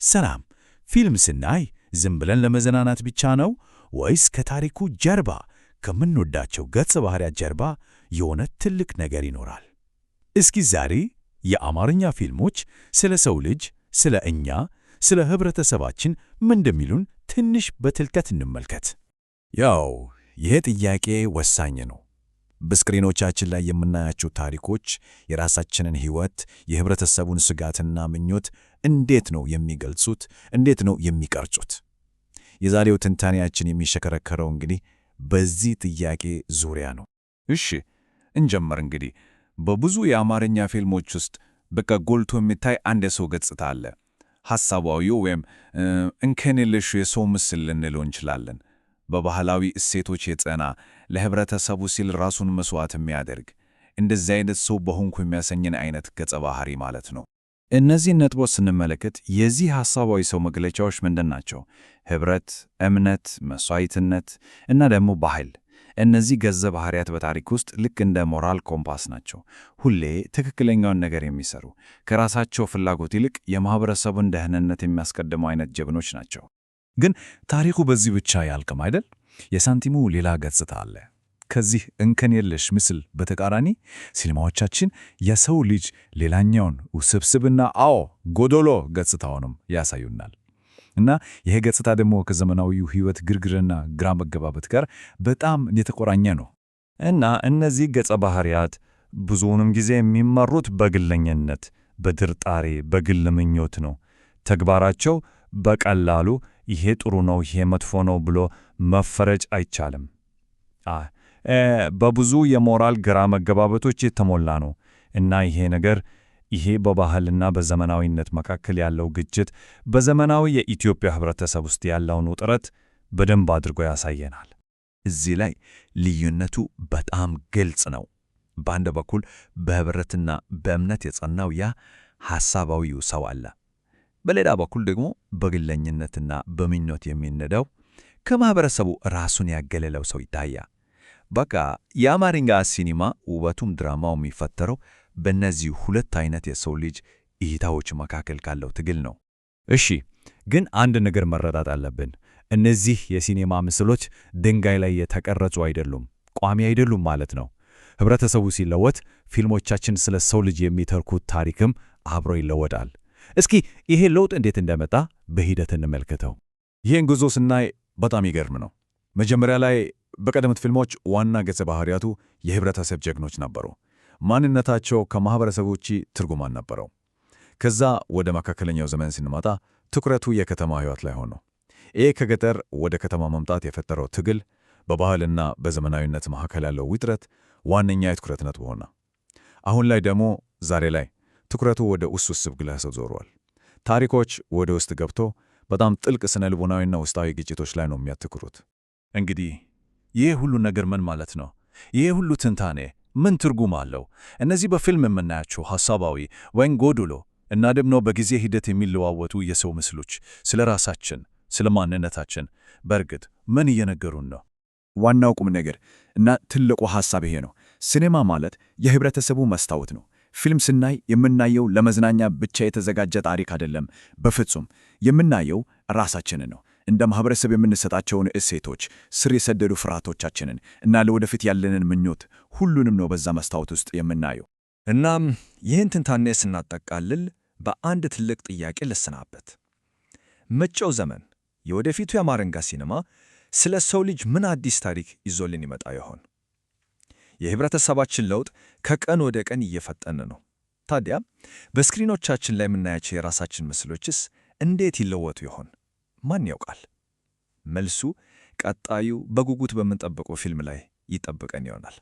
ሰላም። ፊልም ስናይ ዝም ብለን ለመዝናናት ብቻ ነው ወይስ ከታሪኩ ጀርባ ከምንወዳቸው ገጸ ባህሪያት ጀርባ የሆነ ትልቅ ነገር ይኖራል? እስኪ ዛሬ የአማርኛ ፊልሞች ስለ ሰው ልጅ፣ ስለ እኛ፣ ስለ ህብረተሰባችን ምን እንደሚሉን ትንሽ በጥልቀት እንመልከት። ያው ይሄ ጥያቄ ወሳኝ ነው። በስክሪኖቻችን ላይ የምናያቸው ታሪኮች የራሳችንን ሕይወት፣ የህብረተሰቡን ስጋትና ምኞት እንዴት ነው የሚገልጹት? እንዴት ነው የሚቀርጹት? የዛሬው ትንታኔያችን የሚሸከረከረው እንግዲህ በዚህ ጥያቄ ዙሪያ ነው። እሺ እንጀምር። እንግዲህ በብዙ የአማርኛ ፊልሞች ውስጥ በቃ ጎልቶ የሚታይ አንድ የሰው ገጽታ አለ። ሐሳባዊው ወይም እንከን የለሹ የሰው ምስል ልንለው እንችላለን። በባህላዊ እሴቶች የጸና፣ ለህብረተሰቡ ሲል ራሱን መስዋዕት የሚያደርግ፣ እንደዚህ አይነት ሰው በሆንኩ የሚያሰኝን አይነት ገጸ ባህሪ ማለት ነው። እነዚህን ነጥቦች ስንመለከት የዚህ ሐሳባዊ ሰው መግለጫዎች ምንድን ናቸው? ህብረት፣ እምነት፣ መስዋዕትነት እና ደግሞ ባህል። እነዚህ ገጸ ባህሪያት በታሪክ ውስጥ ልክ እንደ ሞራል ኮምፓስ ናቸው። ሁሌ ትክክለኛውን ነገር የሚሰሩ፣ ከራሳቸው ፍላጎት ይልቅ የማህበረሰቡን ደህንነት የሚያስቀድሙ አይነት ጀግኖች ናቸው። ግን ታሪኩ በዚህ ብቻ ያልቅም አይደል? የሳንቲሙ ሌላ ገጽታ አለ። ከዚህ እንከን የለሽ ምስል በተቃራኒ ሲኒማዎቻችን የሰው ልጅ ሌላኛውን ውስብስብና ጎዶሎ ገጽታውንም ያሳዩናል። እና ይሄ ገጽታ ደግሞ ከዘመናዊው ሕይወት ግርግርና ግራ መገባበት ጋር በጣም የተቆራኘ ነው። እና እነዚህ ገጸ ባህሪያት ብዙውንም ጊዜ የሚመሩት በግለኝነት፣ በጥርጣሬ፣ በግል ምኞት ነው። ተግባራቸው በቀላሉ ይሄ ጥሩ ነው፣ ይሄ መጥፎ ነው ብሎ መፈረጅ አይቻልም። በብዙ የሞራል ግራ መገባበቶች የተሞላ ነው። እና ይሄ በባህልና በዘመናዊነት መካከል ያለው ግጭት በዘመናዊ የኢትዮጵያ ህብረተሰብ ውስጥ ያለውን ውጥረት በደንብ አድርጎ ያሳየናል። እዚህ ላይ ልዩነቱ በጣም ግልጽ ነው። በአንድ በኩል በህብረትና በእምነት የጸናው ያ ሐሳባዊው ሰው አለ። በሌላ በኩል ደግሞ በግለኝነትና በምኞት የሚነዳው ከማህበረሰቡ ራሱን ያገለለው ሰው ይታያል። በቃ የአማርኛ ሲኒማ ውበቱም ድራማው የሚፈጠረው በእነዚህ ሁለት አይነት የሰው ልጅ እይታዎች መካከል ካለው ትግል ነው። እሺ፣ ግን አንድ ነገር መረዳት አለብን። እነዚህ የሲኒማ ምስሎች ድንጋይ ላይ የተቀረጹ አይደሉም፣ ቋሚ አይደሉም ማለት ነው። ህብረተሰቡ ሲለወጥ ፊልሞቻችን ስለ ሰው ልጅ የሚተርኩት ታሪክም አብሮ ይለወጣል። እስኪ ይሄ ለውጥ እንዴት እንደመጣ በሂደት እንመልከተው። ይህን ጉዞ ስናይ በጣም ይገርም ነው። መጀመሪያ ላይ በቀደምት ፊልሞች ዋና ገጸ ባህሪያቱ የህብረተሰብ ጀግኖች ነበሩ። ማንነታቸው ከማህበረሰቡ ውጪ ትርጉም አልነበረው። ከዛ ወደ መካከለኛው ዘመን ስንመጣ ትኩረቱ የከተማ ህይወት ላይ ሆኖ፣ ይህ ከገጠር ወደ ከተማ መምጣት የፈጠረው ትግል፣ በባህልና በዘመናዊነት መካከል ያለው ውጥረት ዋነኛ የትኩረት ነጥብ ሆነ። አሁን ላይ ደግሞ ዛሬ ላይ ትኩረቱ ወደ ውስብስብ ግለሰብ ዞሯል። ታሪኮች ወደ ውስጥ ገብቶ በጣም ጥልቅ ስነ ልቦናዊና ውስጣዊ ግጭቶች ላይ ነው የሚያተኩሩት። እንግዲህ ይህ ሁሉ ነገር ምን ማለት ነው? ይህ ሁሉ ትንታኔ ምን ትርጉም አለው? እነዚህ በፊልም የምናያቸው ሐሳባዊ ወይም ጎዶሎ እና ደግሞ በጊዜ ሂደት የሚለዋወጡ የሰው ምስሎች ስለ ራሳችን፣ ስለ ማንነታችን በእርግጥ ምን እየነገሩን ነው? ዋናው ቁም ነገር እና ትልቁ ሐሳብ ይሄ ነው። ሲኔማ ማለት የህብረተሰቡ መስታወት ነው። ፊልም ስናይ የምናየው ለመዝናኛ ብቻ የተዘጋጀ ታሪክ አይደለም። በፍጹም የምናየው ራሳችንን ነው። እንደ ማህበረሰብ የምንሰጣቸውን እሴቶች፣ ስር የሰደዱ ፍርሃቶቻችንን እና ለወደፊት ያለንን ምኞት ሁሉንም ነው በዛ መስታወት ውስጥ የምናየው። እናም ይህን ትንታኔ ስናጠቃልል በአንድ ትልቅ ጥያቄ ልሰናበት። መጪው ዘመን፣ የወደፊቱ የአማርኛ ሲኒማ ስለ ሰው ልጅ ምን አዲስ ታሪክ ይዞልን ይመጣ ይሆን? የህብረተሰባችን ለውጥ ከቀን ወደ ቀን እየፈጠነ ነው። ታዲያ በስክሪኖቻችን ላይ የምናያቸው የራሳችን ምስሎችስ እንዴት ይለወጡ ይሆን? ማን ያውቃል? መልሱ ቀጣዩ በጉጉት በምንጠብቀው ፊልም ላይ ይጠብቀን ይሆናል።